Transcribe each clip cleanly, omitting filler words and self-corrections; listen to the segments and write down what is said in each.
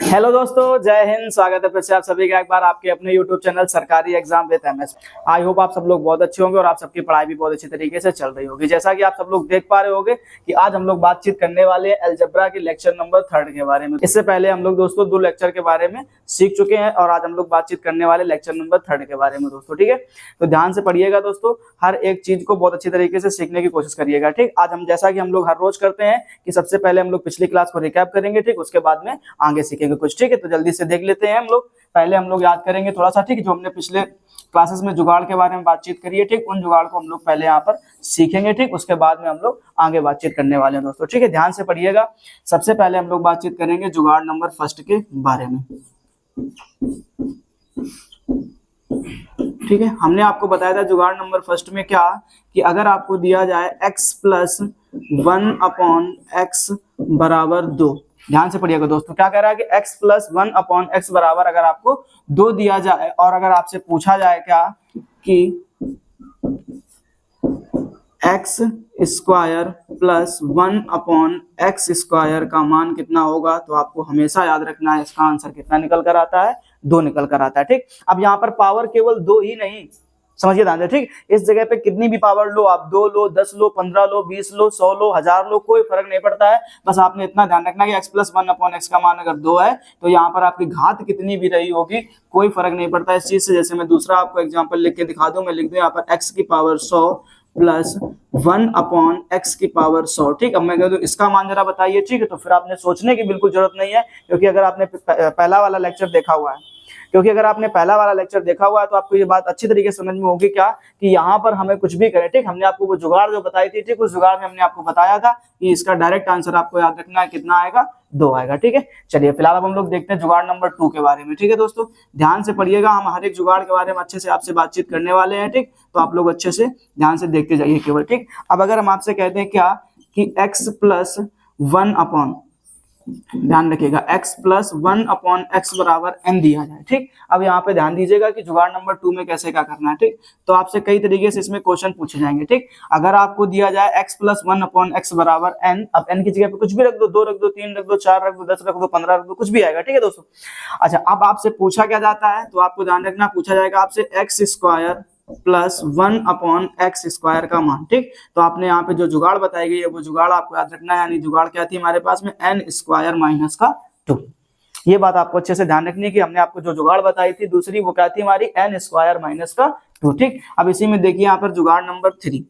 Hello दोस्तों, जय हिंद। स्वागत है फिर से आप सभी का एक बार आपके अपने YouTube चैनल सरकारी exam with MS. I hope आप सब लोग बहुत अच्छे होंगे और आप सबकी पढ़ाई भी बहुत अच्छी तरीके से चल रही होगी। जैसा कि आप सब लोग देख पा रहे होंगे कि आज हम लोग बातचीत करने वाले हैं अलजेब्रा के लेक्चर नंबर 3 के बारे में। इससे पहले हम लोग दोस्तों 2 लेक्चर के बारे में सीख चुके हैं और आज हम लोग बातचीत करने वाले लेक्चर नंबर 3 के बारे में दोस्तों। ठीक है, तो ध्यान से पढ़िएगा दोस्तों, हर एक चीज को बहुत अच्छी तरीके से सीखने की कोशिश करिएगा। ठीक, आज हम जैसा कि हम लोग हर रोज करते हैं कि सबसे पहले हम लोग पिछली क्लास को रिकैप करेंगे, ठीक, उसके बाद में आगे सीखेंगे कुछ। ठीक है, तो जल्दी से देख लेते हैं हम लोग। पहले हम लोग याद करेंगे थोड़ा सा, ठीक, जो हमने पिछले क्लासेस में जुगाड़ के बारे में बातचीत करी है, ठीक, उन जुगाड़ को हम लोग पहले यहाँ पर सीखेंगे। ठीक, उसके बाद में हम लोग आगे बातचीत करने वाले हैं दोस्तों। ठीक है, ध्यान से पढ़िएगा। सबसे पहले हम लोग बातचीत करेंगे जुगाड़ नंबर 1 के बारे में। ठीक है, हमने आपको बताया था जुगाड़ नंबर 1 में क्या कि अगर आपको दिया जाए x प्लस 1 अपॉन x बराबर 2। ध्यान से पढ़िएगा दोस्तों, क्या कह रहा है कि x प्लस 1 अपॉन x बराबर अगर आपको 2 दिया जाए और अगर आपसे पूछा जाए क्या कि x square plus 1 upon x square का मान कितना होगा, तो आपको हमेशा याद रखना है इसका आंसर कितना निकल कर आता है, 2 निकल कर आता है। ठीक, अब यहाँ पर पावर केवल 2 ही नहीं, समझिए ध्यान से। ठीक, इस जगह पे कितनी भी पावर लो आप, 2 लो, 10 लो, 15 लो, 20 लो, 100 लो, 1000 लो, कोई फर्क नहीं पड़ता है। बस आपने इतना ध्यान रखना कि x प्लस 1 अपॉन x का मान अगर 2 है तो यहाँ पर आपकी घात कितनी भी रही होगी कोई फर्क नहीं पड़ता इस चीज से। जैसे मैं दूसरा आपको एग्जाम्पल लिख के दिखा दूं, मैं लिख दूं यहाँ पर x की पावर 100 प्लस 1 अपॉन x की पावर 100। ठीक, अब मैं कह दूं इसका मान जरा बताइए। ठीक है, तो फिर आपने सोचने की बिल्कुल जरूरत नहीं है, क्योंकि अगर आपने पहला वाला लेक्चर देखा हुआ है, तो आपको ये बात अच्छी तरीके से समझ में होगी क्या कि यहाँ पर हमें कुछ भी करें, ठीक, हमने आपको वो जुगाड़ जो बताई थी, ठीक, उस जुगाड़ में हमने आपको बताया था कि इसका डायरेक्ट आंसर आपको याद रखना है, कितना आएगा, 2 आएगा। ठीक है, चलिए फिलहाल अब हम लोग देखते हैं जुगाड़ नंबर 2 के बारे में। ठीक है दोस्तों, ध्यान से पढ़िएगा, हम हर एक जुगाड़ के बारे में अच्छे से आपसे बातचीत करने वाले हैं। ठीक, तो आप लोग अच्छे से ध्यान से देखते जाइए केवल। ठीक, अब अगर हम आपसे कहते हैं क्या कि x प्लस 1 अपॉन, ध्यान रखिएगा, x प्लस 1 अपॉन x बराबर n दिया जाए। ठीक, अब यहाँ पे ध्यान दीजिएगा कि जुगाड़ नंबर 2 में कैसे क्या करना है। ठीक, तो आपसे कई तरीके से इसमें क्वेश्चन पूछे जाएंगे। ठीक, अगर आपको दिया जाए x प्लस 1 अपॉन x बराबर n, अब n की जगह पे कुछ भी रख दो, 2 रख दो, 3 रख दो, 4 रख दो, 10 रख दो, 15 रख दो, कुछ भी आएगा। ठीक है दोस्तों, अच्छा अब आपसे पूछा क्या जाता है, तो आपको ध्यान रखना, पूछा जाएगा आपसे x square plus 1 upon x square का मान। ठीक, तो आपने यहाँ पे जो जुगाड़ बताई गई है वो जुगाड़ आपको याद रखना है, यानी जुगाड़ क्या थी हमारे पास में, n स्क्वायर माइनस का 2। ये बात आपको अच्छे से ध्यान रखनी है कि हमने आपको जो जुगाड़ बताई थी दूसरी, वो क्या थी हमारी, n स्क्वायर माइनस का 2। ठीक, अब इसी में देखिए यहाँ पर जुगाड़ नंबर 3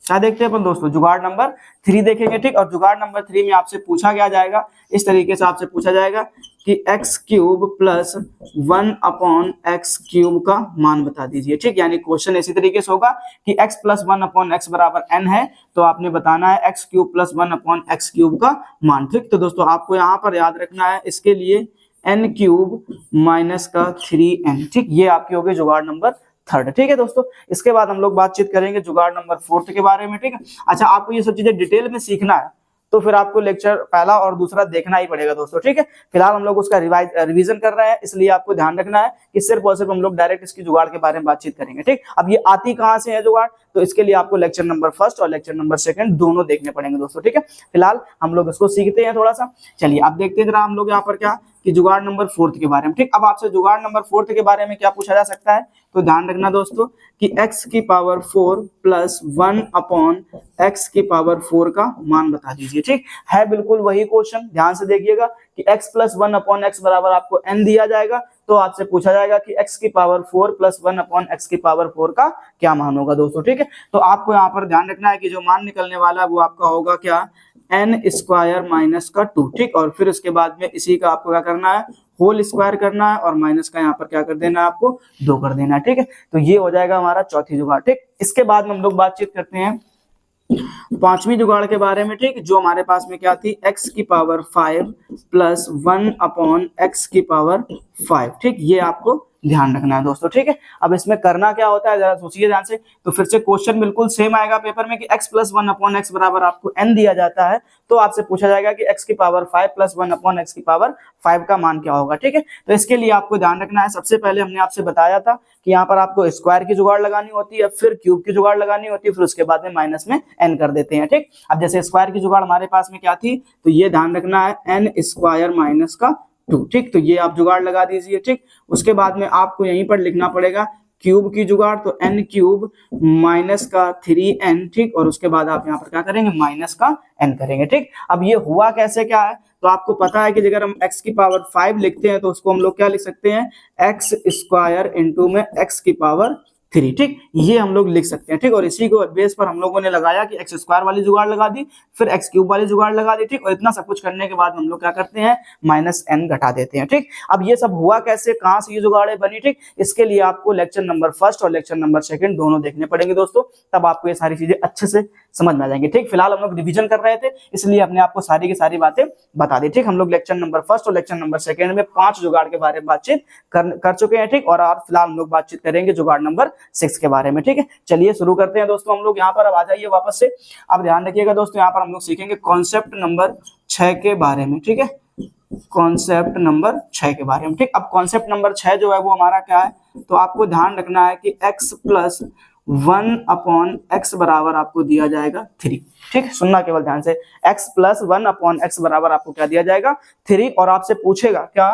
क्या देखते हैं अपन दोस्तों, जुगाड़ नंबर 3 देखेंगे। ठीक, और जुगाड़ नंबर 3 में आपसे पूछा क्या जाएगा, इस तरीके से आपसे पूछा जाएगा कि x cube plus 1 upon x cube का मान बता दीजिए। ठीक, यानी क्वेश्चन इसी तरीके से होगा कि x प्लस 1 अपॉन एक्स बराबर n है, तो आपने बताना है x cube plus 1 upon x cube का मान। ठीक, तो दोस्तों आपको यहाँ पर याद रखना है इसके लिए n क्यूब माइनस का 3n। ठीक, ये आपकी होगी जुगाड़ नंबर 3। ठीक है दोस्तों, इसके बाद हम लोग बातचीत करेंगे जुगाड़ नंबर 4 के बारे में। ठीक है, अच्छा आपको ये सब चीजें डिटेल में सीखना है तो फिर आपको लेक्चर पहला और दूसरा देखना ही पड़ेगा दोस्तों। ठीक है, फिलहाल हम लोग उसका रिवीजन कर रहे हैं, इसलिए आपको ध्यान रखना है कि सिर्फ और सिर्फ हम लोग डायरेक्ट इसकी जुगाड़ के बारे में बातचीत करेंगे। ठीक, अब ये आती कहाँ से है जुगाड़, तो इसके लिए आपको लेक्चर नंबर 1 और लेक्चर नंबर 2 दोनों देखने पड़ेंगे दोस्तों। ठीक है, फिलहाल हम लोग इसको सीखते हैं थोड़ा सा। चलिए अब देखते हैं जरा हम लोग यहाँ पर क्या कि जुगाड़ नंबर 4 के बारे में। ठीक, अब आपसे जुगाड़ नंबर 4 के बारे में क्या पूछा जा सकता है, तो ध्यान रखना दोस्तों कि x की पावर 4 प्लस 1 अपॉन x की पावर 4 का मान बता दीजिए। ठीक है, बिल्कुल वही क्वेश्चन, ध्यान से देखिएगा कि x प्लस 1 अपॉन एक्स बराबर आपको n दिया जाएगा, तो आपसे पूछा जाएगा कि x की पावर 4 प्लस 1 अपॉन एक्स की पावर 4 का क्या मान होगा दोस्तों। ठीक है, तो आपको यहाँ पर ध्यान रखना है कि जो मान निकलने वाला है वो आपका होगा क्या, n स्क्वायर माइनस का 2। ठीक, और फिर उसके बाद में इसी का आपको क्या करना है, होल स्क्वायर करना है, और माइनस का यहाँ पर क्या कर देना है, आपको 2 कर देना है। ठीक है, तो ये हो जाएगा हमारा चौथी जुगाड़। ठीक, इसके बाद में हम लोग बातचीत करते हैं 5वीं जुगाड़ के बारे में। ठीक, जो हमारे पास में क्या थी, x की पावर 5 प्लस 1 अपॉन एक्स की पावर 5। ठीक, ये आपको ध्यान रखना है दोस्तों। ठीक है, अब इसमें करना क्या होता है जरा सोचिए ध्यान से, तो फिर से क्वेश्चन बिल्कुल सेम आएगा पेपर में कि x प्लस 1 अपॉन एक्स बराबर आपको n दिया जाता है, तो आपसे पूछा जाएगा कि x की पावर 5 प्लस 1 अपॉन एक्स की पावर 5 का मान क्या होगा। ठीक है, तो इसके लिए आपको ध्यान रखना है, सबसे पहले हमने आपसे बताया था कि यहाँ पर आपको स्क्वायर की जुगाड़ लगानी होती है, फिर क्यूब की जुगाड़ लगानी होती है, फिर उसके बाद में माइनस में n कर देते हैं। ठीक, अब जैसे स्क्वायर की जुगाड़ हमारे पास में क्या थी, तो ये ध्यान रखना है n स्क्वायर माइनस का 2। ठीक, तो ये आप जुगाड़ लगा दीजिए। ठीक, उसके बाद में आपको यहीं पर लिखना पड़ेगा क्यूब की जुगाड़, तो n क्यूब माइनस का 3n। ठीक, और उसके बाद आप यहाँ पर क्या करेंगे, माइनस का n करेंगे। ठीक, अब ये हुआ कैसे क्या है, तो आपको पता है कि अगर हम x की पावर 5 लिखते हैं तो उसको हम लोग क्या लिख सकते हैं, x स्क्वायर इंटू में x की पावर 3। ठीक, ये हम लोग लिख सकते हैं। ठीक, और इसी को बेस पर हम लोगों ने लगाया कि एक्स स्क्वायर वाली जुगाड़ लगा दी, फिर एक्स क्यूब वाली जुगाड़ लगा दी। ठीक, और इतना सब कुछ करने के बाद हम लोग क्या करते हैं, माइनस n घटा देते हैं। ठीक, अब ये सब हुआ कैसे, कहां से ये जुगाड़ें बनी। ठीक, इसके लिए आपको लेक्चर नंबर 1 और लेक्चर नंबर 2 दोनों देखने पड़ेंगे दोस्तों, तब आपको ये सारी चीजें अच्छे से समझ में आ जाएंगे। ठीक, फिलहाल हम लोग रिवीजन कर रहे थे, इसलिए अपने आपको सारी की सारी बातें बता दी। ठीक, हम लोग लेक्चर नंबर 1 और लेक्चर नंबर 2 में 5 जुगाड़ के बारे में बातचीत कर चुके हैं। ठीक, और फिलहाल हम लोग बातचीत करेंगे जुगाड़ नंबर 6 के बारे में। ठीक है, चलिए शुरू करते हैं दोस्तों हम लोग। यहाँ पर अब आ जाइए वापस से, अब ध्यान रखिएगा दोस्तों, यहाँ पर हम लोग सीखेंगे कॉन्सेप्ट नंबर 6 के बारे में। ठीक है, कॉन्सेप्ट नंबर 6 के बारे में। ठीक, अब कॉन्सेप्ट नंबर 6 जो है वो हमारा क्या है, तो आपको ध्यान रखना है कि x प्लस 1/x बराबर आपको दिया जाएगा 3। ठीक, सुनना केवल ध्यान से, x प्लस 1/x बराबर आपको क्या दिया जाएगा, 3। और आपसे पूछेगा क्या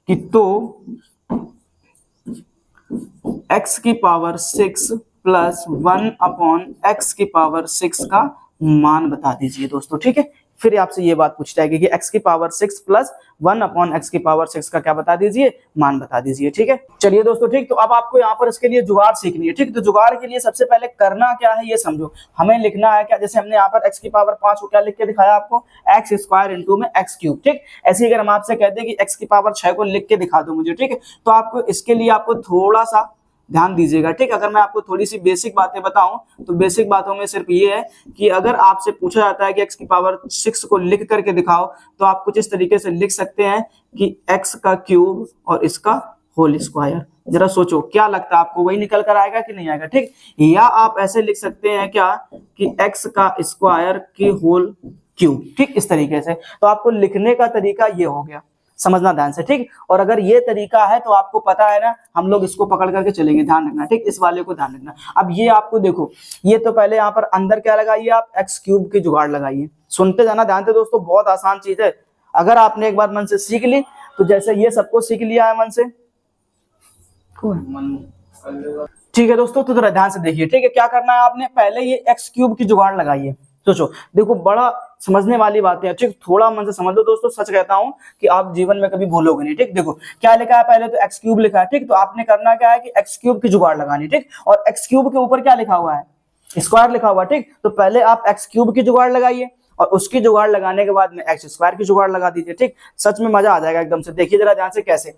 कि तो x की पावर 6 प्लस 1/x की पावर 6 का मान बता दीजिए दोस्तों। ठीक है, फिर आपसे ये बात पूछ जाएगी कि x की पावर 6 प्लस 1/x की पावर 6 का क्या बता दीजिए, मान बता दीजिए। ठीक है, चलिए दोस्तों। ठीक, तो अब आपको यहाँ पर इसके लिए जुगाड़ सीखनी है। ठीक, तो जुगाड़ के लिए सबसे पहले करना क्या है ये समझो, हमें लिखना है क्या, जैसे हमने यहाँ पर x की पावर 5 को क्या लिख के दिखाया आपको, x स्क्वायर इंटू में x क्यूब। ठीक, ऐसे ही अगर हम आपसे कहते हैं कि x की पावर 6 को लिख के दिखा दो मुझे, ठीक है, तो आपको इसके लिए आपको थोड़ा सा ध्यान दीजिएगा। ठीक, अगर मैं आपको थोड़ी सी बेसिक बातें बताऊं तो बेसिक बातों में सिर्फ ये है कि अगर आपसे पूछा जाता है कि x की पावर 6 को लिख करके दिखाओ, तो आप कुछ इस तरीके से लिख सकते हैं कि x का क्यूब और इसका होल स्क्वायर। जरा सोचो क्या लगता है आपको, वही निकल कर आएगा कि नहीं आएगा। ठीक, या आप ऐसे लिख सकते हैं क्या कि x का स्क्वायर की होल क्यूब। ठीक, इस तरीके से, तो आपको लिखने का तरीका ये हो गया, समझना ध्यान से। ठीक, और अगर ये तरीका है तो आपको पता है ना, हम लोग इसको पकड़ करके चलेंगे, ध्यान रखना। ठीक, इस वाले को ध्यान रखना। अब ये आपको देखो, ये तो पहले यहाँ पर अंदर क्या लगाइए, आप एक्स क्यूब की जुगाड़ लगाइए। सुनते जाना ध्यान से दोस्तों, बहुत आसान चीज है। अगर आपने एक बार मन से सीख ली तो जैसे ये सबको सीख लिया है मन से, ठीक है दोस्तों, तो जरा ध्यान से देखिए। ठीक है, क्या करना है आपने, पहले ये एक्स क्यूब की जुगाड़ लगाइए। सोचो, देखो बड़ा समझने वाली बातें है। ठीक, थोड़ा मन से समझ लो दोस्तों, सच कहता हूं कि आप जीवन में कभी भूलोगे नहीं। ठीक, देखो क्या लिखा है, पहले तो एक्स क्यूब लिखा है। ठीक, तो आपने करना क्या है कि एक्स क्यूब की जुगाड़ लगानी। ठीक, और एक्स क्यूब के ऊपर क्या लिखा हुआ है, स्क्वायर लिखा हुआ। ठीक, तो पहले आप एक्स क्यूब की जुगाड़ लगाइए और उसकी जुगाड़ लगाने के बाद में एक्स स्क्वायर की जुगाड़ लगा दीजिए। ठीक, सच में मजा आ जाएगा एकदम से। देखिए जरा ध्यान से कैसे।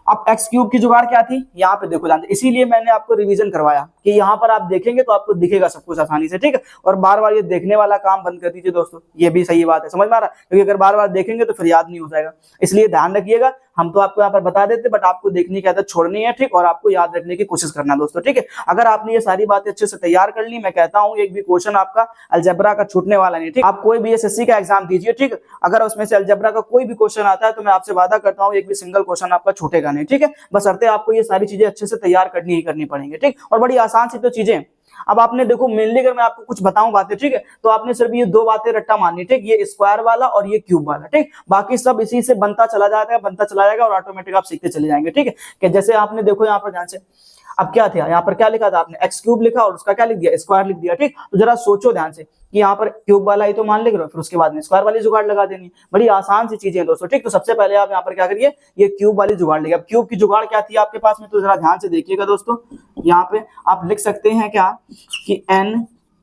अब एक्स क्यूब की जुगाड़ क्या थी, यहाँ पे देखो ध्यान से, इसीलिए मैंने आपको रिवीजन करवाया कि यहाँ पर आप देखेंगे तो आपको दिखेगा सब कुछ आसानी से। ठीक है, और बार बार ये देखने वाला काम बंद कर दीजिए दोस्तों, ये भी सही बात है, समझ में आ रहा है, क्योंकि अगर बार बार देखेंगे तो फिर याद नहीं हो जाएगा। इसलिए ध्यान रखिएगा, हम तो आपको यहाँ पर बता देते, बट आपको देखने की आदत छोड़नी है। ठीक, और आपको याद रखने की कोशिश करना दोस्तों। ठीक है, अगर आपने ये सारी बातें अच्छे से तैयार कर ली, मैं कहता हूँ एक भी क्वेश्चन आपका अलजेब्रा का छूटने वाला नहीं। ठीक, आप कोई भी एसएससी का एग्जाम दीजिए, ठीक, अगर उसमें से अलजेब्रा का कोई भी क्वेश्चन आता है तो मैं आपसे वादा करता हूँ एक भी सिंगल क्वेश्चन आपका छूटेगा नहीं। ठीक है, बस आपको ये सारी चीजें अच्छे से तैयार करनी ही करनी पड़ेंगी। ठीक, और बड़ी आसान सी तो चीजें। अब आपने देखो मेनली अगर मैं आपको कुछ बताऊं बातें, ठीक है, तो आपने सिर्फ ये दो बातें रट्टा मारनी। ठीक, ये स्क्वायर वाला और ये क्यूब वाला। ठीक, बाकी सब इसी से बनता चला जाता है, बनता चला जाएगा और ऑटोमेटिक आप सीखते चले जाएंगे। ठीक है, कि जैसे आपने देखो यहाँ पर ध्यान से, अब क्या था यहाँ पर, क्या लिखा था आपने, एक्स क्यूब लिखा और उसका क्या लिख दिया, स्क्वायर लिख दिया। ठीक, तो जरा सोचो ध्यान से कि यहाँ पर क्यूब वाला ही तो मान लिख रहे हो, फिर उसके बाद में स्क्वायर वाली जुगाड़ लगा देनी। बड़ी आसान सी चीजें हैं दोस्तों। ठीक, तो सबसे पहले आप यहाँ पर क्या करिए, ये क्यूब वाली जुगाड़ लेंगे। अब क्यूब की जुगाड़ क्या थी आपके पास में, तो जरा ध्यान से देखिएगा दोस्तों, यहाँ पे आप लिख सकते हैं क्या कि n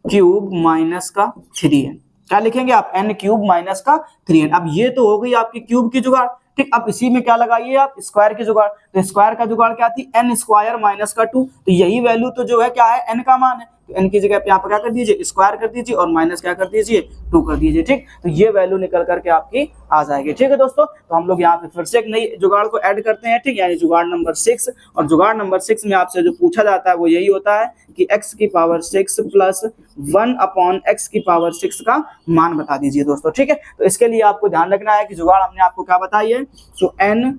क्यूब माइनस का 3n। क्या लिखेंगे आप, n क्यूब माइनस का 3n। अब ये तो हो गई आपकी क्यूब की जुगाड़। ठीक, अब इसी में क्या लगाइए आप, स्क्वायर की जुगाड़। तो स्क्वायर का जुगाड़ क्या थी, n स्क्वायर माइनस का 2। तो यही वैल्यू तो जो है क्या है, n का मान है, तो n की जगह पे यहाँ पर क्या कर दीजिए, स्क्वायर कर दीजिए और माइनस क्या कर दीजिए, 2 कर दीजिए। ठीक, तो ये वैल्यू निकल करके आपकी आ जाएगी। ठीक है दोस्तों, तो हम लोग यहाँ पे फिर से एक नई जुगाड़ को ऐड करते हैं। ठीक, यानी जुगाड़ नंबर 6। और जुगाड़ नंबर 6 में आपसे जो पूछा जाता है वो यही होता है कि x की पावर 6 प्लस 1/x की पावर 6 का मान बता दीजिए दोस्तों। ठीक है, तो इसके लिए आपको ध्यान रखना है कि जुगाड़ हमने आपको क्या बताई है, तो n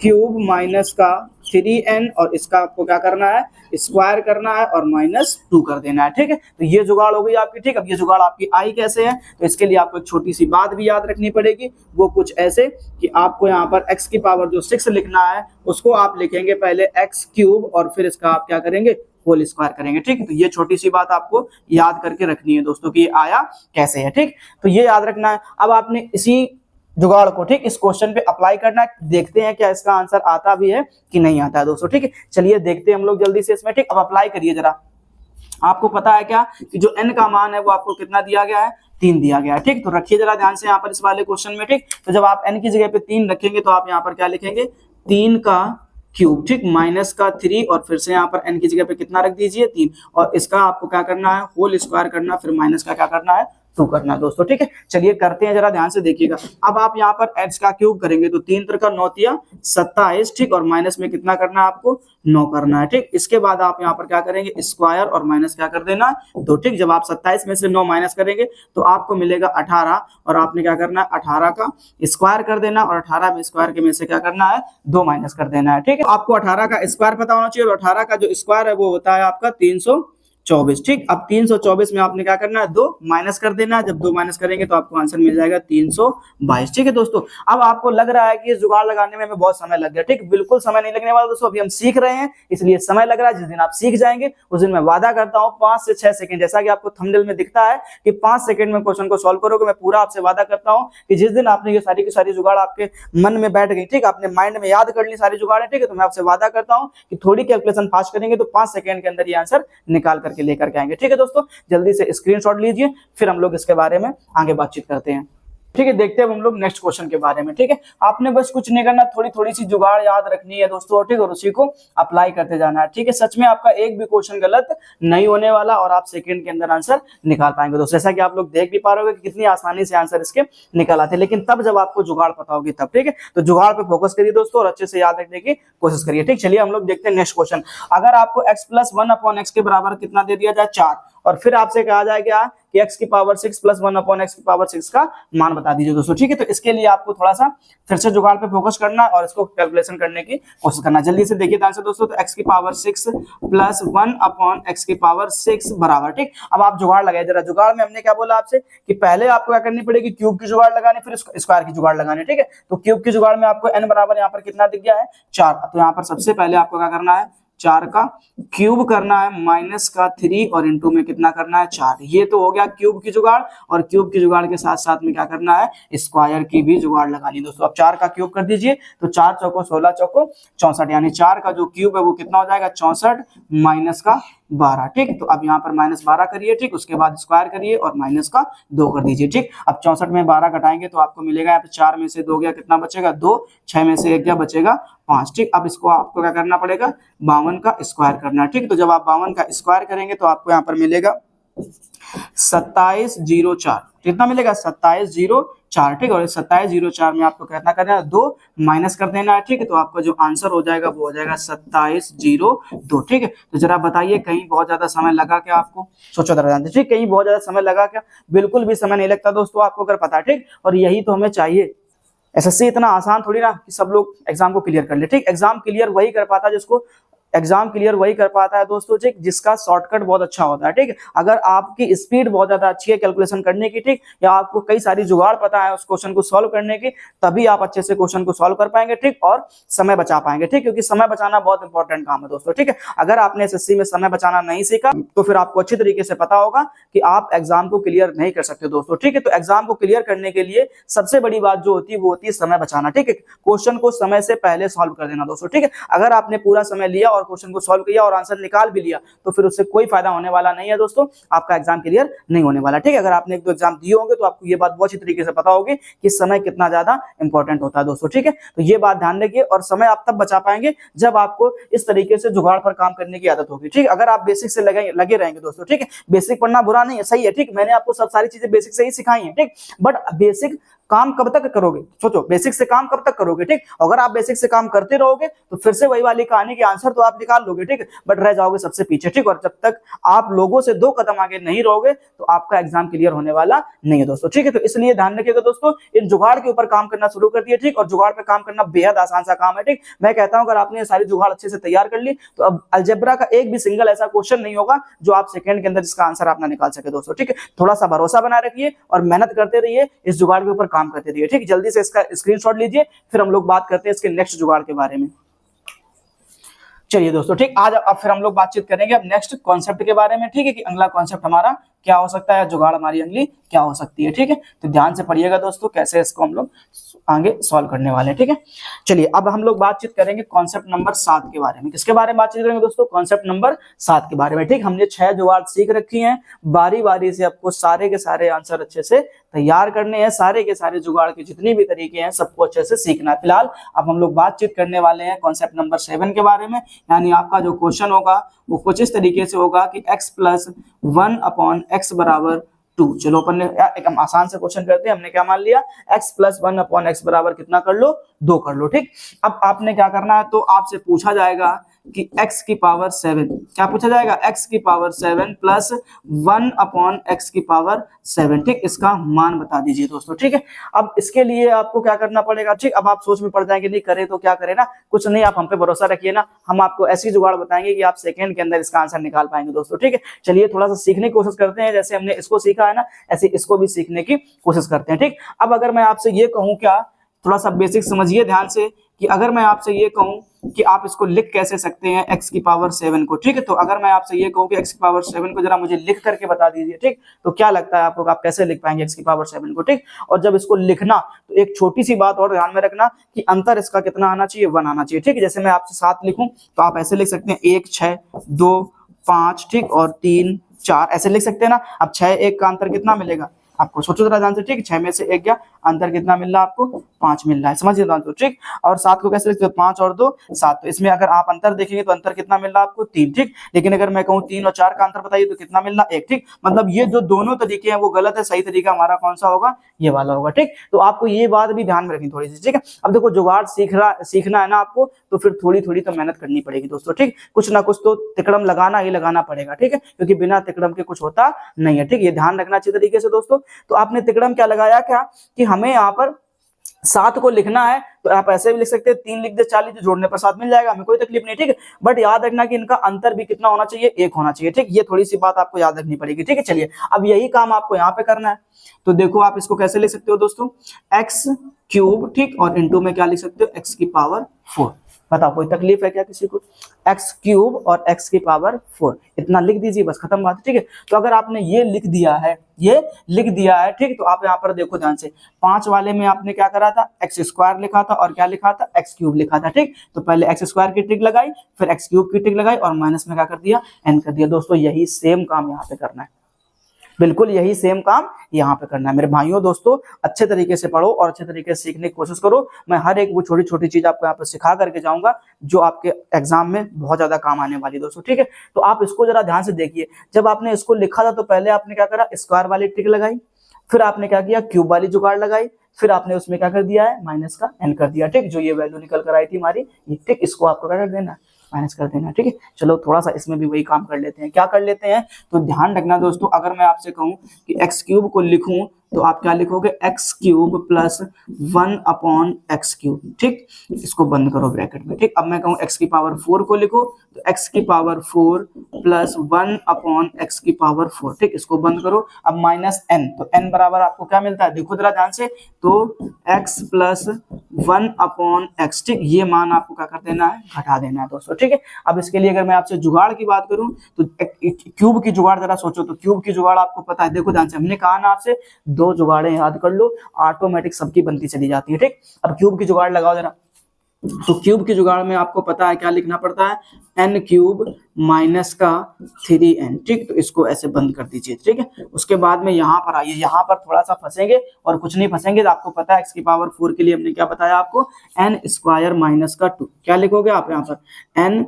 क्यूब माइनस का 3n और इसका आपको क्या करना है, स्क्वायर करना है और -2 कर देना है। ठीक है, तो ये जुगाड़ हो गई आपकी। ठीक, अब ये जुगाड़ आपकी आई कैसे है, तो इसके लिए आपको एक छोटी सी बात भी याद रखनी पड़ेगी, वो कुछ ऐसे कि आपको यहाँ पर x की पावर जो 6 लिखना है उसको आप लिखेंगे पहले x³ और फिर इसका आप क्या करेंगे, होल स्क्वायर करेंगे। ठीक है, तो ये छोटी सी बात आपको याद करके रखनी है दोस्तों कि ये आया कैसे है। ठीक, तो ये याद रखना है। अब आपने इसी जुगाड़ को ठीक इस क्वेश्चन पे अप्लाई करना है, देखते हैं क्या इसका आंसर आता भी है कि नहीं आता है दोस्तों। ठीक है, चलिए देखते हैं हम लोग जल्दी से इसमें। ठीक, अब अप्लाई करिए जरा। आपको पता है क्या कि जो n का मान है वो आपको कितना दिया गया है, 3 दिया गया है। ठीक, तो रखिए जरा ध्यान से यहाँ पर इस वाले क्वेश्चन में। ठीक, तो जब आप n की जगह पे 3 रखेंगे तो आप यहाँ पर क्या लिखेंगे, 3 का क्यूब। ठीक, माइनस का 3 और फिर से यहाँ पर n की जगह पे कितना रख दीजिए, 3, और इसका आपको क्या करना है, होल स्क्वायर करना, फिर माइनस का क्या करना है, 2 करना है दोस्तों। ठीक है, चलिए करते हैं, जरा ध्यान से देखिएगा। अब आप यहाँ पर x का क्यूब करेंगे तो 3 3 का 9 तिया 27। ठीक, और माइनस में कितना करना है आपको, 9 करना है। ठीक, इसके बाद आप यहाँ पर क्या करेंगे, स्क्वायर और माइनस क्या कर देना है, 2। ठीक, जब आप 27 में से 9 माइनस करेंगे तो आपको मिलेगा 18 और आपने क्या करना है, 18 का स्क्वायर कर देना और 18 में स्क्वायर के में से क्या करना है, 2 माइनस कर देना है। ठीक है, आपको 18 का स्क्वायर पता होना चाहिए और 18 का जो स्क्वायर है वो होता है आपका 324। ठीक, अब 324 में आपने क्या करना है, 2 माइनस कर देना है। जब 2 माइनस करेंगे तो आपको आंसर मिल जाएगा 322। ठीक है दोस्तों, अब आपको लग रहा है कि ये जुगाड़ लगाने में हमें बहुत समय लग गया। ठीक, बिल्कुल समय नहीं लगने वाला दोस्तों, अभी हम सीख रहे हैं इसलिए समय लग रहा है। जिस दिन आप सीख जाएंगे उस दिन मैं वादा करता हूँ 5 से 6 सेकंड, जैसा कि आपको थंबनेल में दिखता है कि 5 सेकंड में क्वेश्चन को सॉल्व करोगे। मैं पूरा आपसे वादा करता हूँ कि जिस दिन आपने ये सारी की सारी जुगाड़ आपके मन में बैठ गई, ठीक, आपने माइंड में याद कर ली सारी जुगाड़ें, ठीक है, तो मैं आपसे वादा करता हूँ कि थोड़ी कैलकुलेशन फास्ट करेंगे तो 5 सेकंड के अंदर ये आंसर निकाल करके लेकर के आएंगे। ठीक है दोस्तों, जल्दी से स्क्रीनशॉट लीजिए, फिर हम लोग इसके बारे में आगे बातचीत करते हैं। ठीक है, देखते हैं हम लोग नेक्स्ट क्वेश्चन के बारे में। ठीक है, आपने बस कुछ नहीं करना, थोड़ी थोड़ी सी जुगाड़ याद रखनी है दोस्तों। ठीक, और उसी को अप्लाई करते जाना है। ठीक है, सच में आपका एक भी क्वेश्चन गलत नहीं होने वाला और आप सेकंड के अंदर आंसर निकाल पाएंगे दोस्तों। जैसा कि आप लोग देख भी पा रहे हो कि कितनी आसानी से आंसर इसके निकल आते हैं, लेकिन तब जब आपको जुगाड़ पता होगी तब। ठीक है, तो जुगाड़ पे फोकस करिए दोस्तों और अच्छे से याद रखने की कोशिश करिए। ठीक, चलिए हम लोग देखते हैं नेक्स्ट क्वेश्चन। अगर आपको x + 1/x के बराबर कितना दे दिया जाए, 4, और फिर आपसे कहा जाए क्या कि x की पावर 6 + 1/x की पावर 6 का मान बता दीजिए दोस्तों। ठीक है, तो इसके लिए आपको थोड़ा सा फिर से जुगाड़ पे फोकस करना है और इसको कैलकुलेशन करने की कोशिश करना है। जल्दी से देखिए ध्यान से दोस्तों, तो x की पावर 6 + 1/x की पावर 6 बराबर। ठीक, अब आप जुगाड़ लगाए जरा। जुगाड़ में हमने क्या बोला आपसे कि पहले आपको क्या करनी पड़ेगी, क्यूब की जुगाड़ लगानी, फिर स्क्वायर की जुगाड़ लगानी। ठीक है, तो क्यूब की जुगाड़ में आपको n बराबर यहाँ पर कितना दिख गया है, 4। तो यहाँ पर सबसे पहले आपको क्या करना है, 4 का क्यूब करना है, माइनस का 3 और इनटू में कितना करना है, 4। ये तो हो गया क्यूब की जुगाड़, और क्यूब की जुगाड़ के साथ साथ में क्या करना है, स्क्वायर की भी जुगाड़ लगानी दोस्तों। अब 4 का क्यूब कर दीजिए तो 4 चौको 16 चौको 64, यानी 4 का जो क्यूब है वो कितना हो जाएगा, 64 माइनस का 12। ठीक, तो अब यहाँ पर -12 करिए। ठीक, उसके बाद स्क्वायर करिए और माइनस का 2 कर दीजिए। ठीक, अब 64 में 12 घटाएंगे तो आपको मिलेगा यहाँ पे 4 में से 2 गया, कितना बचेगा, 2, 6 में से 1 गया, बचेगा 5। ठीक, अब इसको आपको क्या करना पड़ेगा, 52 का स्क्वायर करना है। ठीक, तो जब आप 52 का स्क्वायर करेंगे तो आपको यहाँ पर मिलेगा 2704। कितना मिलेगा, 2704। ठीक, और 2704 में आपको कितना करना है, 2 माइनस कर देना है। ठीक है, तो आपका जो आंसर हो जाएगा वो हो जाएगा 2702। ठीक है, तो जरा बताइए कहीं बहुत ज्यादा समय लगा क्या आपको, सोचो जरा। ठीक, कहीं बहुत ज्यादा समय लगा क्या, बिल्कुल भी समय नहीं लगता दोस्तों, आपको अगर पता है। ठीक, और यही तो हमें चाहिए। एसएससी इतना आसान थोड़ी ना कि सब लोग एग्जाम को क्लियर कर ले। ठीक, एग्जाम क्लियर वही कर पाता है जिसको एग्जाम क्लियर वही कर पाता है दोस्तों, ठीक, जिसका शॉर्टकट बहुत अच्छा होता है। ठीक, अगर आपकी स्पीड बहुत ज्यादा अच्छी है कैलकुलेशन करने की, ठीक, या आपको कई सारी जुगाड़ पता है उस क्वेश्चन को सॉल्व करने की, तभी आप अच्छे से क्वेश्चन को सॉल्व कर पाएंगे। ठीक, और समय बचा पाएंगे। ठीक, क्योंकि समय बचाना बहुत इंपॉर्टेंट काम है दोस्तों। ठीक है, अगर आपने एसएससी में समय बचाना नहीं सीखा तो फिर आपको अच्छी तरीके से पता होगा कि आप एग्जाम को क्लियर नहीं कर सकते दोस्तों। ठीक है, तो एग्जाम को क्लियर करने के लिए सबसे बड़ी बात जो होती है वो होती है समय बचाना। ठीक है, क्वेश्चन को समय से पहले सॉल्व कर देना दोस्तों। ठीक है, अगर आपने पूरा समय लिया और क्वेश्चन को सॉल्व किया और आंसर निकाल भी लिया तो फिर उससे कोई फायदा होने वाला नहीं है दोस्तों, आपका एग्जाम क्लियर नहीं होने वाला। ठीक है, अगर आपने एक दो एग्जाम दिए होंगे तो आपको ये बात बहुत अच्छी तरीके से पता होगी कि समय कितना ज्यादा इंपॉर्टेंट होता है दोस्तों। ठीक है, तो ये बात ध्यान रखिए, और समय आप तब बचा पाएंगे जब आपको इस तरीके से जुगाड़ पर काम करने की आदत होगी। ठीक, अगर आप बेसिक से लगे रहेंगे दोस्तों, ठीक है, बेसिक पढ़ना बुरा नहीं है, सही है। ठीक, मैंने आपको सब सारी चीजें बेसिक से ही सिखाई है। ठीक, बट बेसिक काम कब तक करोगे, सोचो बेसिक से काम कब तक करोगे, ठीक। अगर आप बेसिक से काम करते रहोगे तो फिर से वही वाली कहानी की आंसर तो आप निकाल लोगे, ठीक, बट रह जाओगे सबसे पीछे, ठीक। और जब तक आप लोगों से 2 कदम आगे नहीं रहोगे तो आपका एग्जाम क्लियर होने वाला नहीं है दोस्तों, ठीक है। तो इसलिए ध्यान रखिएगा दोस्तों, इन जुगाड़ के ऊपर काम करना शुरू कर दिया, ठीक। और जुगाड़ पे काम करना बेहद आसान सा काम है, ठीक। मैं कहता हूं अगर आपने ये सारी जुगाड़ अच्छे से तैयार कर ली तो अब अलजेब्रा का एक भी सिंगल ऐसा क्वेश्चन नहीं होगा जो आप सेकंड के अंदर जिसका आंसर आप ना निकाल सके दोस्तों, ठीक है। थोड़ा सा भरोसा बनाए रखिए और मेहनत करते रहिए, इस जुगाड़ के ऊपर काम करते रहिए, ठीक। जल्दी से इसका स्क्रीनशॉट लीजिए, फिर हम लोग बात करते हैं इसके नेक्स्ट जुगाड़ के बारे में। चलिए दोस्तों, ठीक। आज अब फिर हम लोग बातचीत करेंगे अब नेक्स्ट कॉन्सेप्ट के बारे में, ठीक है, कि अगला कॉन्सेप्ट हमारा क्या हो सकता है, जुगाड़ हमारी अगली क्या हो सकती है, ठीक है। तो ध्यान से पढ़िएगा दोस्तों, कैसे इसको हम लोग आगे सॉल्व करने वाले हैं, ठीक है। चलिए अब हम लोग बातचीत करेंगे कॉन्सेप्ट नंबर 7 के बारे में। किसके बारे में बातचीत करेंगे दोस्तों, कॉन्सेप्ट नंबर 7 के बारे में, ठीक। हमने 6 जुगाड़ सीख रखी हैं, बारी बारी से आपको सारे के सारे आंसर अच्छे से तैयार करने हैं, सारे के सारे जुगाड़ के जितने भी तरीके हैं सबको अच्छे से सीखना है। फिलहाल अब हम लोग बातचीत करने वाले हैं कॉन्सेप्ट नंबर 7 के बारे में, यानी आपका जो क्वेश्चन होगा वो कुछ इस तरीके से होगा कि x + 1/x = 2। चलो अपन ने एक हम आसान से क्वेश्चन करते हैं, हमने क्या मान लिया, x + 1/x बराबर कितना कर लो, 2 कर लो, ठीक। अब आपने क्या करना है, तो आपसे पूछा जाएगा कि x की पावर 7, क्या पूछा जाएगा, x की पावर 7 + 1/x की पावर 7, ठीक। इसका मान बता दीजिए दोस्तों, ठीक है। अब इसके लिए आपको क्या करना पड़ेगा, ठीक। अब आप सोच में पड़ जाएंगे नहीं करे तो क्या करें ना, कुछ नहीं, आप हम पे भरोसा रखिए ना, हम आपको ऐसी जुगाड़ बताएंगे कि आप सेकंड के अंदर इसका आंसर निकाल पाएंगे दोस्तों, ठीक है। चलिए थोड़ा सा सीखने की कोशिश करते हैं, जैसे हमने इसको सीखा है ना ऐसे इसको भी सीखने की कोशिश करते हैं, ठीक। अब अगर मैं आपसे ये कहूं, क्या थोड़ा सा बेसिक समझिए ध्यान से, कि अगर मैं आपसे ये कहूं कि आप इसको लिख कैसे सकते हैं x की पावर 7 को, ठीक है। तो अगर मैं आपसे ये कहूं कि x की पावर 7 को जरा मुझे लिख करके बता दीजिए, ठीक। तो क्या लगता है आपको, आप कैसे लिख पाएंगे x की पावर 7 को, ठीक। और जब इसको लिखना तो एक छोटी सी बात और ध्यान में रखना कि अंतर इसका कितना आना चाहिए, 1 आना चाहिए, ठीक। जैसे मैं आपसे 7 लिखूं तो आप ऐसे लिख सकते हैं 1 6 2 5, ठीक, और 3 4 ऐसे लिख सकते हैं ना। अब 6 1 का अंतर कितना मिलेगा आपको, सोचो जरा ध्यान से, ठीक। 6 में से 1 गया, अंतर कितना मिल रहा है आपको, 5 मिल रहा है, समझिए तो, ठीक। और 7 को कैसे लिखते हो, 5 और 2 7, तो इसमें अगर आप अंतर देखेंगे तो अंतर कितना मिल रहा है आपको, 3, ठीक। लेकिन अगर मैं कहूँ 3 और 4 का अंतर बताइए तो कितना मिल रहा है, 1, ठीक। मतलब ये जो दोनों तरीके हैं वो गलत है, सही तरीका हमारा कौन सा होगा, ये वाला होगा, ठीक। तो आपको ये बात भी ध्यान में रखनी थोड़ी सी, ठीक है। अब देखो जुगाड़ सीखना है ना आपको, तो फिर थोड़ी थोड़ी तो मेहनत करनी पड़ेगी दोस्तों, ठीक। कुछ ना कुछ तो तिकड़म लगाना ही लगाना पड़ेगा, ठीक है, क्योंकि बिना तिकड़म के कुछ होता नहीं है, ठीक। ये ध्यान रखना अच्छी तरीके से दोस्तों। तो आपने तिकड़म क्या लगाया, क्या कि हमें यहाँ पर 7 को लिखना है, तो आप ऐसे भी लिख सकते हैं 3 लिख दे 4 लिख दे, जोड़ने पर 7 मिल जाएगा, हमें कोई तकलीफ नहीं, ठीक है। बट याद रखना कि इनका अंतर भी कितना होना चाहिए, 1 होना चाहिए, ठीक। ये थोड़ी सी बात आपको याद रखनी पड़ेगी, ठीक है। चलिए अब यही काम आपको यहाँ पे करना है, तो देखो आप इसको कैसे लिख सकते हो दोस्तों, x3, ठीक, और इंटू में क्या लिख सकते हो, x की पावर 4। बताओ कोई तकलीफ है क्या किसी को, x3 और x की पावर 4 इतना लिख दीजिए, बस खत्म बात, ठीक है। तो अगर आपने ये लिख दिया है, ठीक, तो आप यहाँ पर देखो ध्यान से, 5 वाले में आपने क्या करा था, x² लिखा था और क्या लिखा था, x³ लिखा था, ठीक। तो पहले x² की ट्रिक लगाई, फिर x³ की ट्रिक लगाई और माइनस में क्या कर दिया, n कर दिया। दोस्तों यही सेम काम यहाँ पे करना है, बिल्कुल यही सेम काम यहाँ पे करना है मेरे भाइयों दोस्तों। अच्छे तरीके से पढ़ो और अच्छे तरीके से सीखने की कोशिश करो। मैं हर एक वो छोटी छोटी चीज आपको यहाँ पे सिखा करके जाऊंगा जो आपके एग्जाम में बहुत ज्यादा काम आने वाली दोस्तों, ठीक है। तो आप इसको जरा ध्यान से देखिए, जब आपने इसको लिखा था तो पहले आपने क्या करा, स्क्वायर वाली ट्रिक लगाई, फिर आपने क्या किया, क्यूब वाली जुगाड़ लगाई, फिर आपने उसमें क्या कर दिया है, माइनस का n कर दिया, ठीक। जो ये वैल्यू निकल कर आई थी हमारी, ठीक, इसको आपको क्या कर देना, माइनस कर देना, ठीक है। चलो थोड़ा सा इसमें भी वही काम कर लेते हैं, क्या कर लेते हैं, तो ध्यान रखना दोस्तों, अगर मैं आपसे कहूं कि x³ को लिखूं तो आप क्या लिखोगे, x³ + 1/x³, ठीक। इसको बंद करो ब्रैकेट में, ठीक। अब मैं कहूं x की पावर 4 को लिखो तो x की पावर 4 + 1/x की पावर 4, ठीक। इसको बंद करो, अब -n, तो n बराबर आपको क्या मिलता है, देखो जरा ध्यान से, तो x + 1/x, ठीक। ये मान आपको क्या कर देना है, घटा देना है दोस्तों, ठीक है। अब इसके लिए अगर मैं आपसे जुगाड़ की बात करूं तो क्यूब की जुगाड़ जरा सोचो, तो क्यूब की जुगाड़ आपको पता है, देखो ध्यान से, हमने कहा ना आपसे 2 जुगाड़ें याद कर लो, ऑटोमेटिक सबकी बनती चली जाती है, ठीक। अब क्यूब की जुगाड़ लगाओ जरा, तो क्यूब की जुगाड़ में आपको पता है क्या लिखना पड़ता है, n³ - 3n, ठीक। तो इसको ऐसे बंद कर दीजिए, ठीक है। उसके बाद में यहाँ पर आइए, यहाँ पर थोड़ा सा फंसेंगे और कुछ नहीं फंसेंगे, तो आपको पता है x की पावर 4 के लिए हमने क्या बताया आपको, n² - 2, क्या लिखोगे आप यहाँ पर, n²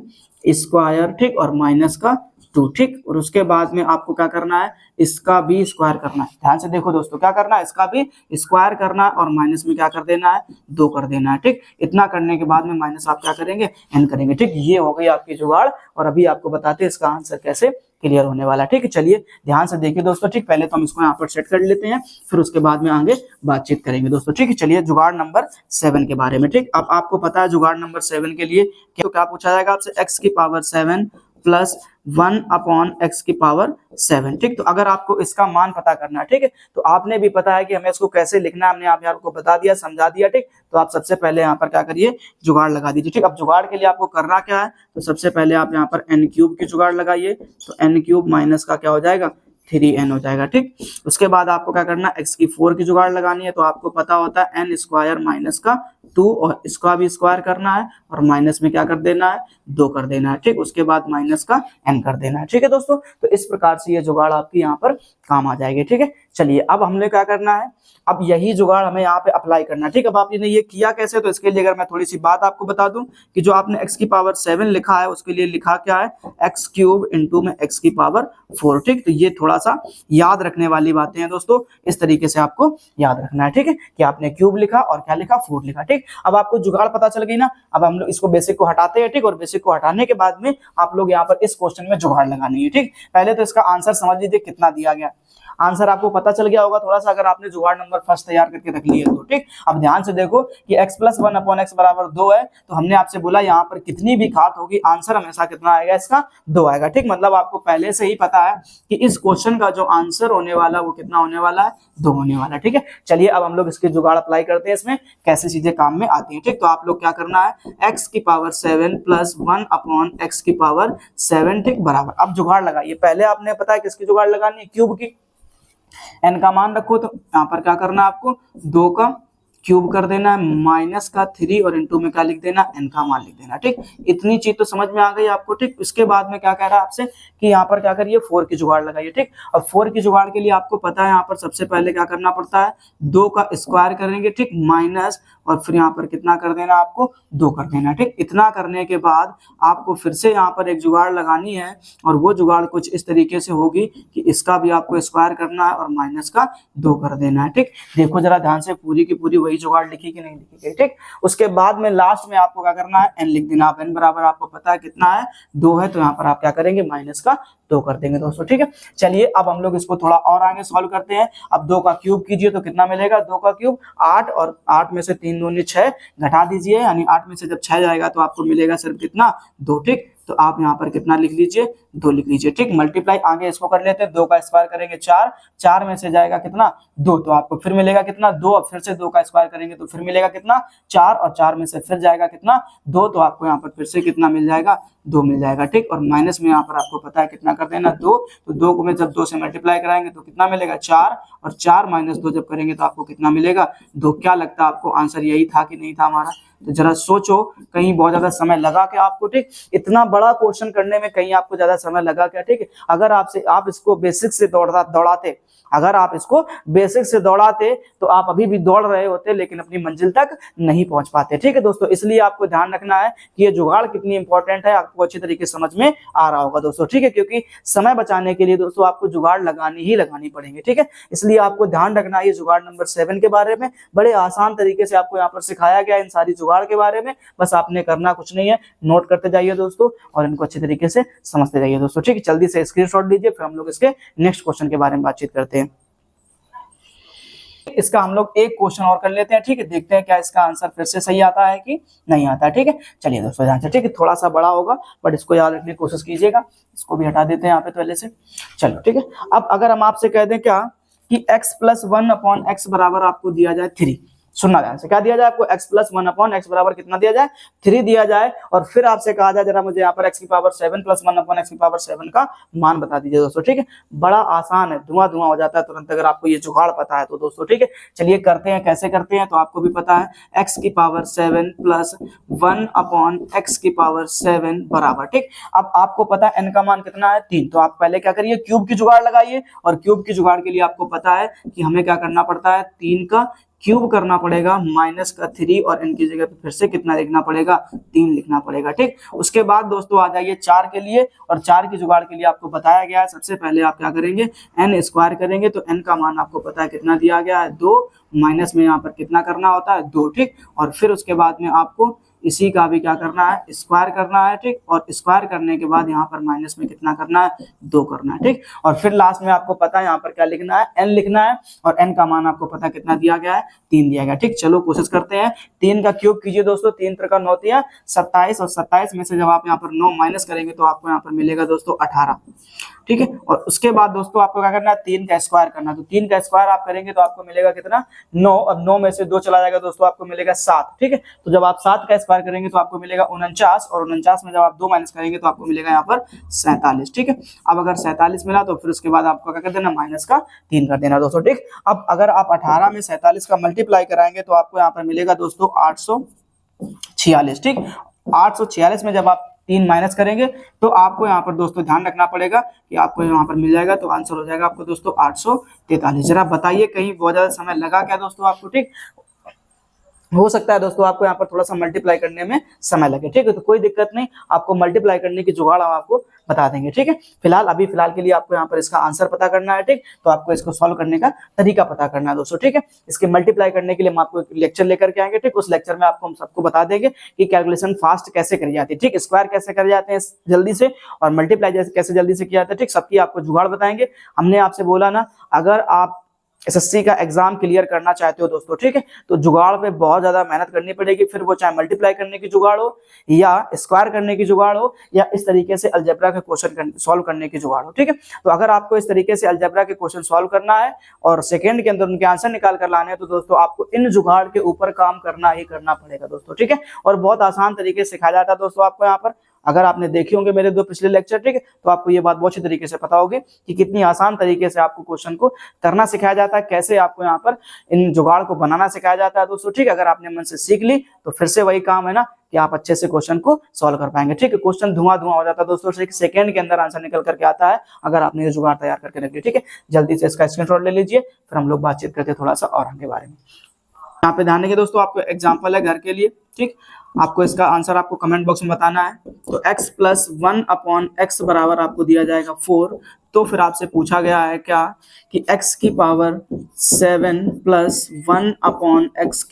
ठीक, और -2, 2, ठीक। और उसके बाद में आपको क्या करना है, इसका भी स्क्वायर करना है। ध्यान से देखो दोस्तों, क्या करना है, इसका भी स्क्वायर करना है और माइनस में क्या कर देना है, 2 कर देना है, ठीक। इतना करने के बाद में माइनस आप क्या करेंगे, n करेंगे, ठीक। ये हो गई आपकी जुगाड़। और अभी आपको बताते हैं इसका आंसर कैसे क्लियर होने वाला है, ठीक है। चलिए ध्यान से देखिए दोस्तों, ठीक। पहले तो हम इसको यहाँ पर सेट कर लेते हैं, फिर उसके बाद में आगे बातचीत करेंगे दोस्तों, ठीक है। चलिए जुगाड़ नंबर 7 के बारे में, ठीक। अब आपको पता है जुगाड़ नंबर 7 के लिए क्या पूछा जाएगा आपसे, x की पावर 7 प्लस 1 अपॉन x की पावर 7, ठीक। तो अगर आपको इसका मान पता करना है, ठीक है, तो आपने भी पता है कि हमें इसको कैसे लिखना है, हमने आप आपको बता दिया, समझा दिया, ठीक। तो आप सबसे पहले यहाँ पर क्या करिए, जुगाड़ लगा दीजिए, ठीक। अब जुगाड़ के लिए आपको करना क्या है, तो सबसे पहले आप यहाँ पर n क्यूब की जुगाड़ लगाइए, तो n क्यूब माइनस का क्या हो जाएगा, 3n हो जाएगा, ठीक। उसके बाद आपको क्या करना है, x की 4 की जुगाड़ लगानी है, तो आपको पता होता है n स्क्वायर माइनस का 2, और इसका भी स्क्वायर करना है और माइनस में क्या कर देना है, 2 कर देना है, ठीक। उसके बाद माइनस का n कर देना है, ठीक है दोस्तों। तो इस प्रकार से ये जुगाड़ आपकी यहाँ पर काम आ जाएगी, ठीक है। चलिए अब हमने क्या करना है, अब यही जुगाड़ हमें यहाँ पे अप्लाई करना है, ठीक। अब आपने ये किया कैसे, तो इसके लिए अगर मैं थोड़ी सी बात आपको बता दूं कि जो आपने x की पावर 7 लिखा है, उसके लिए लिखा क्या है, x क्यूब इंटू में x की पावर 4, ठीक। तो ये थोड़ा सा याद रखने वाली बातें हैं दोस्तों, इस तरीके से आपको याद रखना है, ठीक है, कि आपने क्यूब लिखा और क्या लिखा, 4 लिखा, ठीक। अब आपको जुगाड़ पता चल गई ना। अब हम लोग इसको बेसिक को हटाते हैं, ठीक। और बेसिक को हटाने के बाद में आप लोग यहाँ पर इस क्वेश्चन में जुगाड़ लगानी है, ठीक। पहले तो इसका आंसर समझ लीजिए कितना दिया गया, आंसर आपको पता चल गया होगा थोड़ा सा, अगर आपने जुगाड़ नंबर फर्स्ट तैयार करके रख लिया तो, ठीक। अब ध्यान से देखो कि x प्लस 1 अपॉन x बराबर 2 है, तो हमने आपसे बोला यहाँ पर कितनी भी घात होगी, आंसर हमेशा कितना आएगा, इसका 2 आएगा, ठीक। मतलब आपको पहले से ही पता है कि इस क्वेश्चन का जो आंसर होने वाला वो कितना होने वाला है, 2 होने वाला है, ठीक है। चलिए अब हम लोग इसकी जुगाड़ अप्लाई करते हैं, इसमें कैसे चीजें काम में आती है, ठीक। तो आप लोग क्या करना है, x की पावर 7 प्लस 1 अपॉन x की पावर 7, ठीक, बराबर। अब जुगाड़ लगाइए, पहले आपने पता है किसकी जुगाड़ लगानी है, क्यूब की। n का मान रखो, तो यहाँ पर क्या करना है आपको, 2 का क्यूब कर देना है, माइनस का 3 और इनटू में क्या लिख देना, n का मान लिख देना, ठीक। इतनी चीज तो समझ में आ गई आपको, ठीक। उसके बाद में क्या कह रहा है आपसे कि यहाँ पर क्या करिए, 4 की जुगाड़ लगाइए, ठीक। अब 4 की जुगाड़ के लिए आपको पता है यहाँ पर सबसे पहले क्या करना पड़ता है, 2 का स्क्वायर करेंगे, ठीक, माइनस और फिर यहाँ पर कितना कर देना, आपको 2 कर देना, ठीक। इतना करने के बाद आपको फिर से यहाँ पर एक जुगाड़ लगानी है, और वो जुगाड़ कुछ इस तरीके से होगी कि इसका भी आपको स्क्वायर करना है और माइनस का 2 कर देना है, ठीक। देखो जरा ध्यान से, पूरी की पूरी वही जुगाड़ लिखी कि नहीं लिखी गई, ठीक। उसके बाद में लास्ट में आपको क्या करना है, n लिख देना। आप n बराबर आपको पता है कितना है, 2 है, तो यहाँ पर आप क्या करेंगे, माइनस का 2 कर देंगे दोस्तों, ठीक है। चलिए अब हम लोग इसको थोड़ा और आगे सॉल्व करते हैं। अब 2 का क्यूब कीजिए तो कितना मिलेगा, 2 का क्यूब 8, और 8 में से 3 दूनी 6 घटा दीजिए, यानी 8 में से जब 6 जाएगा तो आपको मिलेगा सिर्फ कितना, 2, ठीक। तो आप यहाँ पर कितना लिख लीजिए, 2 लिख लीजिए, ठीक। मल्टीप्लाई आगे इसको कर लेते हैं, 2 का स्क्वायर करेंगे 4, 4 में से जाएगा कितना, 2, तो आपको फिर मिलेगा कितना, 2। अब फिर से 2 का स्क्वायर करेंगे तो फिर मिलेगा कितना, 4, और 4 में से फिर जाएगा कितना, 2, तो आपको यहाँ पर फिर से कितना मिल जाएगा, 2 मिल जाएगा, ठीक। और माइनस में यहाँ पर आपको पता है कितना कर देना, 2, तो 2 को में जब 2 से मल्टीप्लाई कराएंगे तो कितना मिलेगा, 4, और 4 माइनस 2 जब करेंगे तो आपको कितना मिलेगा, 2। क्या लगता है आपको आंसर यही था कि नहीं था हमारा, तो जरा सोचो, कहीं बहुत ज्यादा समय लगा क्या आपको, ठीक। इतना बड़ा क्वेश्चन करने में कहीं आपको ज्यादा समय लगा क्या, ठीक है। अगर आप इसको बेसिक से दौड़ाते, अगर आप इसको बेसिक से दौड़ाते तो आप अभी भी दौड़ रहे होते, लेकिन अपनी मंजिल तक नहीं पहुंच पाते, ठीक है दोस्तों। इसलिए आपको ध्यान रखना है कि ये जुगाड़ कितनी इंपॉर्टेंट है, आपको अच्छी तरीके से समझ में आ रहा होगा दोस्तों, ठीक है। क्योंकि समय बचाने के लिए दोस्तों आपको जुगाड़ लगानी ही लगानी पड़ेंगे, ठीक है। इसलिए आपको ध्यान रखना है, ये जुगाड़ नंबर 7 के बारे में बड़े आसान तरीके से आपको यहाँ पर सिखाया गया इन सारी जुगाड़ के बारे में। बस आपने करना कुछ नहीं है, नोट करते जाइए दोस्तों, और इनको अच्छी तरीके से समझते जाइए दोस्तों, ठीक है। जल्दी से स्क्रीनशॉट लीजिए, फिर हम लोग इसके नेक्स्ट क्वेश्चन के बारे में बातचीत करते हैं। इसका हम लोग एक क्वेश्चन और कर लेते हैं, ठीक है। देखते हैं क्या इसका आंसर फिर से सही आता है कि नहीं आता है, ठीक है। चलिए दोस्तों ध्यान से, ठीक है, थोड़ा सा बड़ा होगा बट इसको याद रखने की कोशिश कीजिएगा। इसको भी हटा देते हैं यहाँ पे पहले से, चलो ठीक है। अब अगर हम आपसे कह दें क्या कि x प्लस 1 अपॉन x बराबर आपको दिया जाए 3, सुनना ध्यान से, क्या दिया जाए आपको, x प्लस 1 अपॉन x बराबर कितना दिया जाए, 3 दिया जाए, और फिर आपसे कहा जाए जरा मुझे यहाँ पर x की पावर 7 प्लस 1 अपॉन x की पावर 7 का मान बता दीजिए दोस्तों, ठीक है। बड़ा आसान है, धुआं धुआं हो जाता है तुरंत अगर आपको ये जुगाड़ पता है तो दोस्तों, ठीक है। चलिए करते हैं, कैसे करते हैं तो आपको भी पता है, x की पावर 7 प्लस 1 अपॉन x की पावर 7 बराबर, ठीक। अब आपको पता है n का मान कितना है, 3, तो आप पहले क्या करिए, क्यूब की जुगाड़ लगाइए, और क्यूब की जुगाड़ के लिए आपको पता है कि हमें क्या करना पड़ता है, 3 का क्यूब करना पड़ेगा माइनस का 3 और n की जगह पे फिर से कितना लिखना पड़ेगा 3 लिखना पड़ेगा। ठीक, उसके बाद दोस्तों आ जाइए 4 के लिए, और 4 की जुगाड़ के लिए आपको बताया गया है सबसे पहले आप क्या करेंगे n स्क्वायर करेंगे, तो n का मान आपको पता है कितना दिया गया है 2, माइनस में यहाँ पर कितना करना होता है 2। ठीक, और फिर उसके बाद में आपको इसी का भी क्या करना है स्क्वायर करना है। ठीक, और स्क्वायर करने के बाद यहाँ पर माइनस में कितना करना है 2 करना है। ठीक, और फिर लास्ट में आपको पता है यहाँ पर क्या लिखना है n लिखना है, और n का मान आपको पता कितना दिया गया है 3 दिया गया। ठीक, चलो कोशिश करते हैं। 3 का क्यूब कीजिए दोस्तों, 3 3 9 होती है 27, और 27 में से जब आप यहाँ पर 9 माइनस करेंगे तो आपको यहाँ पर मिलेगा दोस्तों 18। ठीक है, और उसके बाद दोस्तों आपको क्या करना है 3 का स्क्वायर करना है, तो 3 का स्क्वायर आप करेंगे तो आपको मिलेगा कितना 9, अब 9 में से 2 चला जाएगा दोस्तों आपको मिलेगा 7। ठीक है, तो जब आप 7 का स्क्वायर करेंगे तो आपको मिलेगा 49, और 49 में जब आप 2 माइनस करेंगे तो आपको मिलेगा यहाँ पर 47। ठीक है, अब अगर 47 मिला तो फिर उसके बाद आपको क्या कर देना माइनस का 3 कर देना दोस्तों। ठीक, अब अगर आप 18 में 47 का मल्टीप्लाई कराएंगे तो आपको यहाँ पर मिलेगा दोस्तों 846। ठीक, 846 में जब आप 3 माइनस करेंगे तो आपको यहाँ पर दोस्तों ध्यान रखना पड़ेगा कि आपको यहाँ पर मिल जाएगा, तो आंसर हो जाएगा आपको दोस्तों 843। जरा बताइए कहीं बहुत ज्यादा समय लगा क्या दोस्तों आपको? ठीक, हो सकता है दोस्तों आपको यहाँ पर थोड़ा सा मल्टीप्लाई करने में समय लगे। ठीक है, तो कोई दिक्कत नहीं, आपको मल्टीप्लाई करने की जुगाड़ हम आपको बता देंगे। ठीक है, फिलहाल के लिए आपको यहाँ पर इसका आंसर पता करना है। ठीक, तो आपको इसको सॉल्व करने का तरीका पता करना है दोस्तों। ठीक है, इसके मल्टीप्लाई करने के लिए हम आपको एक लेक्चर लेकर के आएंगे। ठीक, उस लेक्चर में आपको हम सबको बता देंगे कि कैलकुलेशन फास्ट कैसे करी जाती है। ठीक, स्क्वायर कैसे करे जाते हैं जल्दी से, और मल्टीप्लाई कैसे जल्दी से किया जाता है। ठीक, सबकी आपको जुगाड़ बताएंगे। हमने आपसे बोला ना, अगर आप एसएससी का एग्जाम क्लियर करना चाहते हो दोस्तों, ठीक है, तो जुगाड़ पे बहुत ज्यादा मेहनत करनी पड़ेगी, फिर वो चाहे मल्टीप्लाई करने की जुगाड़ हो, या स्क्वायर करने की जुगाड़ हो, या इस तरीके से अलजेब्रा के क्वेश्चन सॉल्व करने की जुगाड़ हो। ठीक है, तो अगर आपको इस तरीके से अलजेब्रा के क्वेश्चन सॉल्व करना है और सेकंड के अंदर उनके आंसर निकाल कर लाने हैं, तो दोस्तों आपको इन जुगाड़ के ऊपर काम करना ही करना पड़ेगा दोस्तों। ठीक है, और बहुत आसान तरीके से सिखाया जाता है दोस्तों आपको यहाँ पर। अगर आपने देखे होंगे मेरे 2 पिछले लेक्चर, ठीक है, तो आपको ये बात बहुत अच्छी तरीके से पता होगी कि कितनी आसान तरीके से आपको क्वेश्चन को करना सिखाया जाता है, कैसे आपको यहाँ पर इन जुगाड़ को बनाना सिखाया जाता है दोस्तों। ठीक है, अगर आपने मन से सीख ली तो फिर से वही काम है ना कि आप अच्छे से क्वेश्चन को सॉल्व कर पाएंगे। ठीक है, क्वेश्चन धुआं हो जाता है दोस्तों, सेकंड के अंदर आंसर निकल करके आता है अगर आपने ये जुगाड़ तैयार करके रख लिया। ठीक है, जल्दी से इसका स्क्रीनशॉट ले लीजिए, फिर हम लोग बातचीत करते हैं थोड़ा सा और आगे बारे में। यहाँ पे ध्यान देंगे दोस्तों, आपको एग्जाम्पल है घर के लिए। ठीक, आपको इसका आंसर आपको कमेंट बॉक्स में बताना है। तो x + 1/x बराबर आपको दिया जाएगा 4। तो फिर आपसे पूछा गया है क्या कि x की पावर 7 + 1/x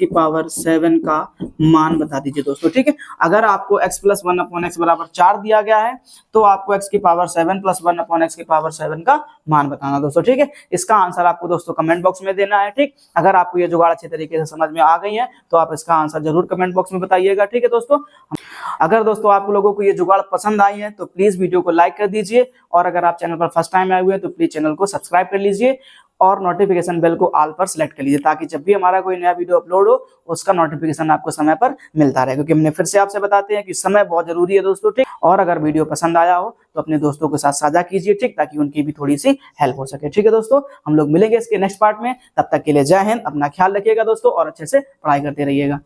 7 का मान बता दीजिए दोस्तों। ठीक है, अगर आपको x + 1/x बराबर 4 दिया गया है तो आपको x की पावर 7 + 1/x 7 का मान बताना दोस्तों। ठीक है, इसका आंसर आपको दोस्तों कमेंट बॉक्स में देना है। ठीक, अगर आपको ये जुगाड़ अच्छे तरीके से समझ में आ गई है तो आप इसका आंसर जरूर कमेंट बॉक्स में बताइएगा। ठीक है दोस्तों, अगर दोस्तों आप लोगों को ये जुगाड़ पसंद आई है तो प्लीज वीडियो को लाइक कर दीजिए, और अगर आप चैनल पर फर्स्ट टाइम आए हुए हैं तो प्लीज चैनल को सब्सक्राइब कर लीजिए और नोटिफिकेशन बेल को ऑल पर सेलेक्ट कर लीजिए, ताकि जब भी हमारा कोई नया वीडियो अपलोड हो उसका नोटिफिकेशन आपको समय पर मिलता रहे। क्योंकि हमने फिर से आपसे बताते हैं कि समय बहुत जरूरी है दोस्तों। ठीक, और अगर वीडियो पसंद आया हो तो अपने दोस्तों के साथ साझा कीजिए, ठीक, ताकि उनकी भी थोड़ी सी हेल्प हो सके। ठीक है दोस्तों, हम लोग मिलेंगे इसके नेक्स्ट पार्ट में। तब तक के लिए जय हिंद, अपना ख्याल रखिएगा दोस्तों और अच्छे से पढ़ाई करते रहिएगा।